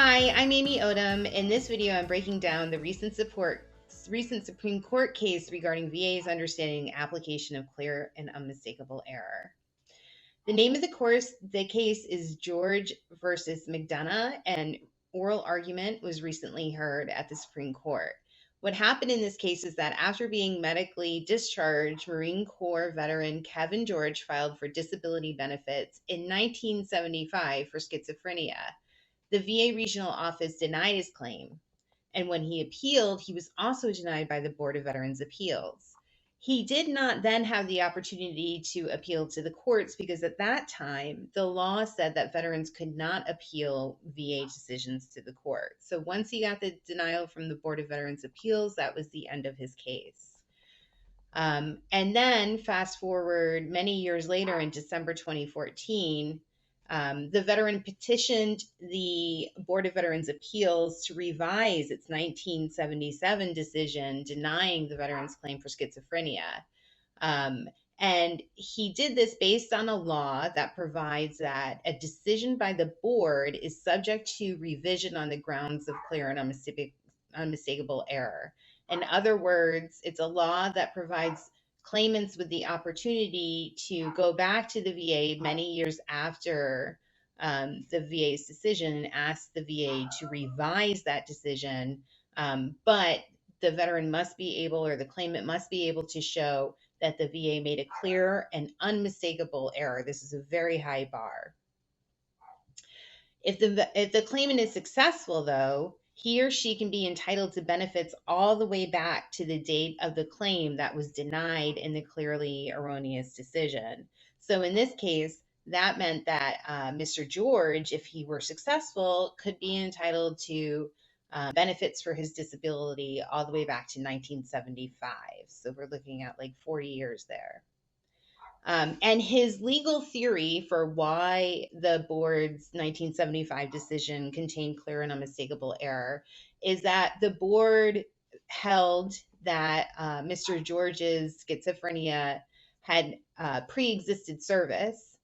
Hi, I'm Amy Odom. In this video, I'm breaking down the recent Supreme Court case regarding VA's understanding application of clear and unmistakable error. The name of the case is George versus McDonough, and oral argument was recently heard at the Supreme Court. What happened in this case is that after being medically discharged, Marine Corps veteran Kevin George filed for disability benefits in 1975 for schizophrenia. The VA regional office denied his claim, and when he appealed, he was also denied by the Board of Veterans' Appeals. He did not then have the opportunity to appeal to the courts because at that time, the law said that veterans could not appeal VA decisions to the court. So once he got the denial from the Board of Veterans' Appeals, that was the end of his case. And then fast forward many years later in December 2014, the veteran petitioned the Board of Veterans' Appeals to revise its 1977 decision denying the veteran's claim for schizophrenia. And he did this based on a law that provides that a decision by the board is subject to revision on the grounds of clear and unmistakable error. In other words, it's a law that provides claimants with the opportunity to go back to the VA many years after the VA's decision and ask the VA to revise that decision. But the veteran must be able, or the claimant must be able to show that the VA made a clear and unmistakable error. This is a very high bar. If the claimant is successful, though, he or she can be entitled to benefits all the way back to the date of the claim that was denied in the clearly erroneous decision. So in this case, that meant that Mr. George, if he were successful, could be entitled to benefits for his disability all the way back to 1975. So we're looking at like 40 years there. And his legal theory for why the board's 1975 decision contained clear and unmistakable error is that the board held that Mr. George's schizophrenia had pre-existed service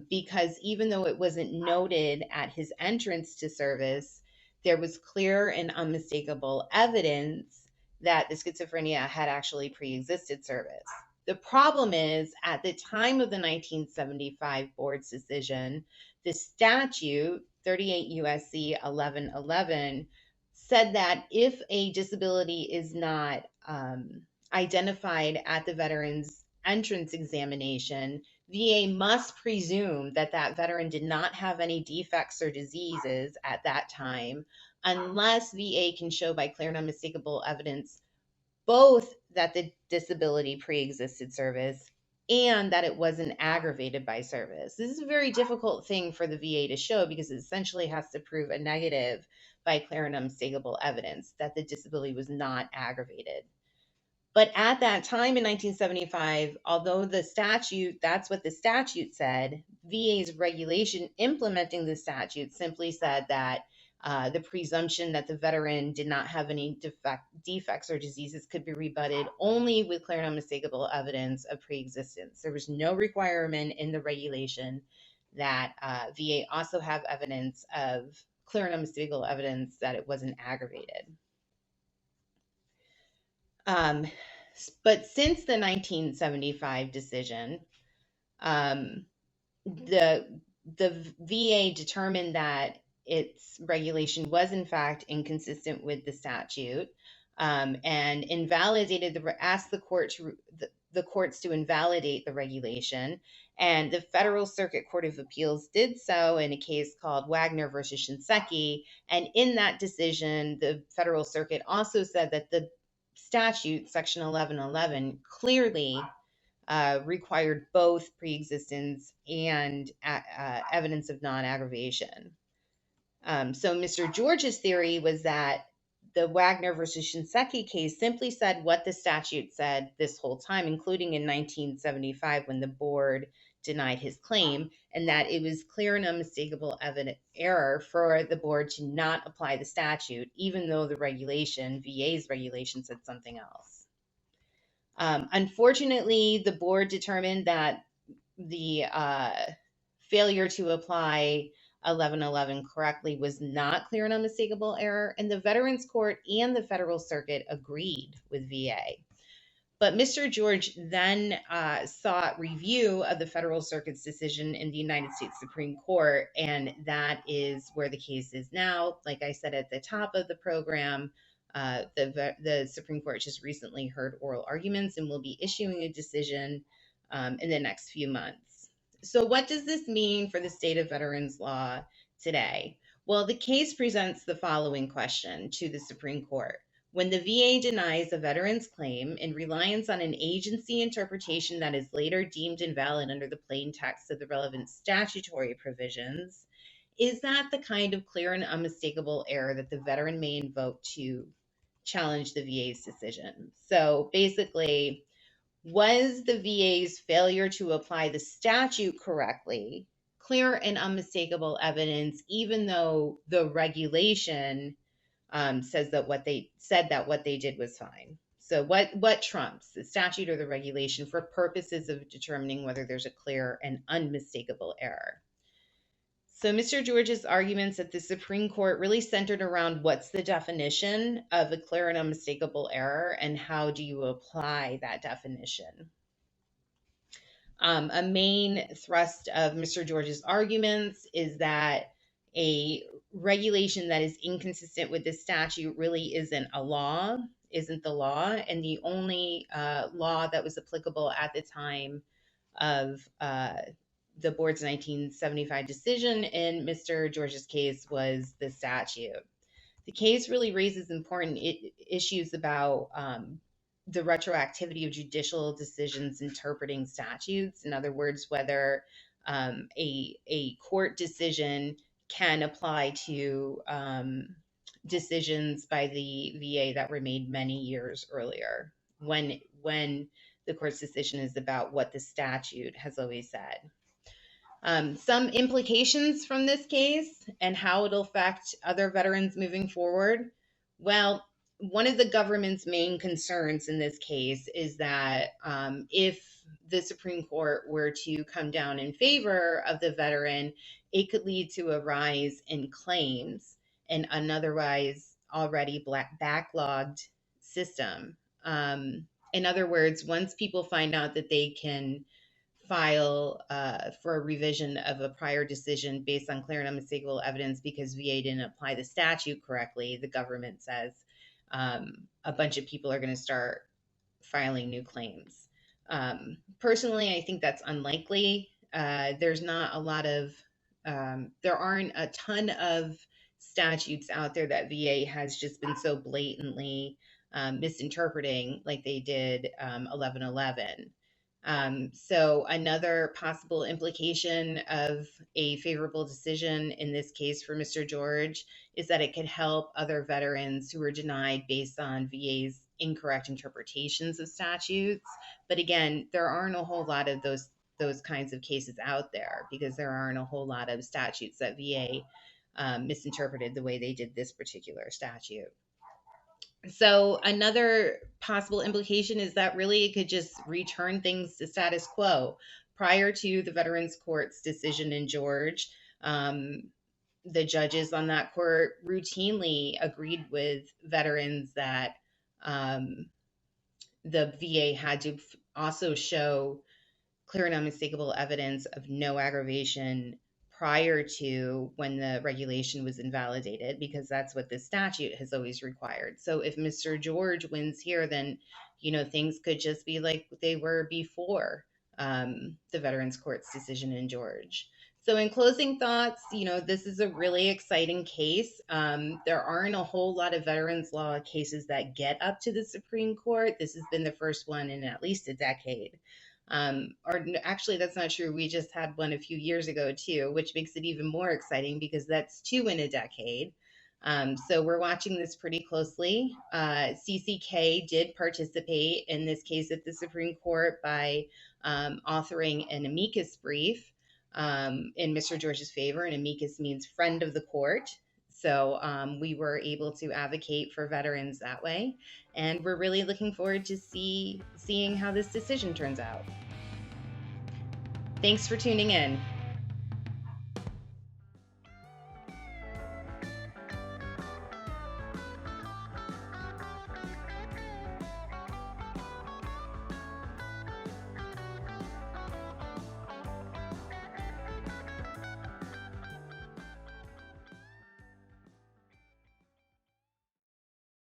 because even though it wasn't noted at his entrance to service, there was clear and unmistakable evidence that the schizophrenia had actually pre-existed service. The problem is, at the time of the 1975 board's decision, the statute, 38 U.S.C. 1111, said that if a disability is not identified at the veteran's entrance examination, VA must presume that that veteran did not have any defects or diseases at that time, unless VA can show by clear and unmistakable evidence both that the disability pre-existed service and that it wasn't aggravated by service. This is a very difficult thing for the VA to show because it essentially has to prove a negative by clear and unmistakable evidence that the disability was not aggravated. But at that time in 1975, although the statute, that's what the statute said, VA's regulation implementing the statute simply said that the presumption that the veteran did not have any defects or diseases could be rebutted only with clear and unmistakable evidence of preexistence. There was no requirement in the regulation that VA also have evidence of clear and unmistakable evidence that it wasn't aggravated. But since the 1975 decision, the VA determined that its regulation was in fact inconsistent with the statute, and asked the courts to invalidate the regulation. And the Federal Circuit Court of Appeals did so in a case called Wagner versus Shinseki. And in that decision, the Federal Circuit also said that the statute, Section 1111, clearly required both preexistence and evidence of non-aggravation. So Mr. George's theory was that the Wagner versus Shinseki case simply said what the statute said this whole time, including in 1975 when the board denied his claim, and that it was clear and unmistakable error for the board to not apply the statute, even though the regulation, VA's regulation, said something else. Unfortunately, the board determined that the failure to apply 1111 correctly was not clear and unmistakable error, and the Veterans Court and the Federal Circuit agreed with VA. But Mr. George then sought review of the Federal Circuit's decision in the United States Supreme Court, and that is where the case is now. Like I said at the top of the program, the Supreme Court just recently heard oral arguments and will be issuing a decision in the next few months. So what does this mean for the state of veterans law today? Well, the case presents the following question to the Supreme Court. When the VA denies a veteran's claim in reliance on an agency interpretation that is later deemed invalid under the plain text of the relevant statutory provisions, is that the kind of clear and unmistakable error that the veteran may invoke to challenge the VA's decision? So basically, was the VA's failure to apply the statute correctly clear and unmistakable evidence, even though the regulation says that what they did was fine? So what trumps, the statute or the regulation, for purposes of determining whether there's a clear and unmistakable error? So Mr. George's arguments at the Supreme Court really centered around what's the definition of a clear and unmistakable error and how do you apply that definition. A main thrust of Mr. George's arguments is that a regulation that is inconsistent with the statute really isn't the law, and the only law that was applicable at the time of the board's 1975 decision in Mr. George's case was the statute. The case really raises important issues about the retroactivity of judicial decisions interpreting statutes. In other words, whether a court decision can apply to decisions by the VA that were made many years earlier, when the court's decision is about what the statute has always said. Some implications from this case and how it'll affect other veterans moving forward. Well, one of the government's main concerns in this case is that if the Supreme Court were to come down in favor of the veteran, it could lead to a rise in claims in an otherwise already backlogged system. In other words, once people find out that they can file for a revision of a prior decision based on clear and unmistakable evidence because VA didn't apply the statute correctly, the government says a bunch of people are going to start filing new claims. Personally, I think that's unlikely. There's not a lot of, there aren't a ton of statutes out there that VA has just been so blatantly misinterpreting like they did 1111. So another possible implication of a favorable decision in this case for Mr. George is that it could help other veterans who were denied based on VA's incorrect interpretations of statutes. But again, there aren't a whole lot of those kinds of cases out there because there aren't a whole lot of statutes that VA misinterpreted the way they did this particular statute. So another possible implication is that really it could just return things to status quo. Prior to the Veterans Court's decision in George, the judges on that court routinely agreed with veterans that the VA had to also show clear and unmistakable evidence of no aggravation prior to when the regulation was invalidated, because that's what the statute has always required. So if Mr. George wins here, then, things could just be like they were before the Veterans Court's decision in George. So in closing thoughts, this is a really exciting case. There aren't a whole lot of veterans law cases that get up to the Supreme Court. This has been the first one in at least a decade. Or actually, that's not true. We just had one a few years ago too, which makes it even more exciting because that's 2 in a decade. So we're watching this pretty closely. CCK did participate in this case at the Supreme Court by authoring an amicus brief in Mr. George's favor. And amicus means friend of the court. So we were able to advocate for veterans that way. And we're really looking forward to seeing how this decision turns out. Thanks for tuning in.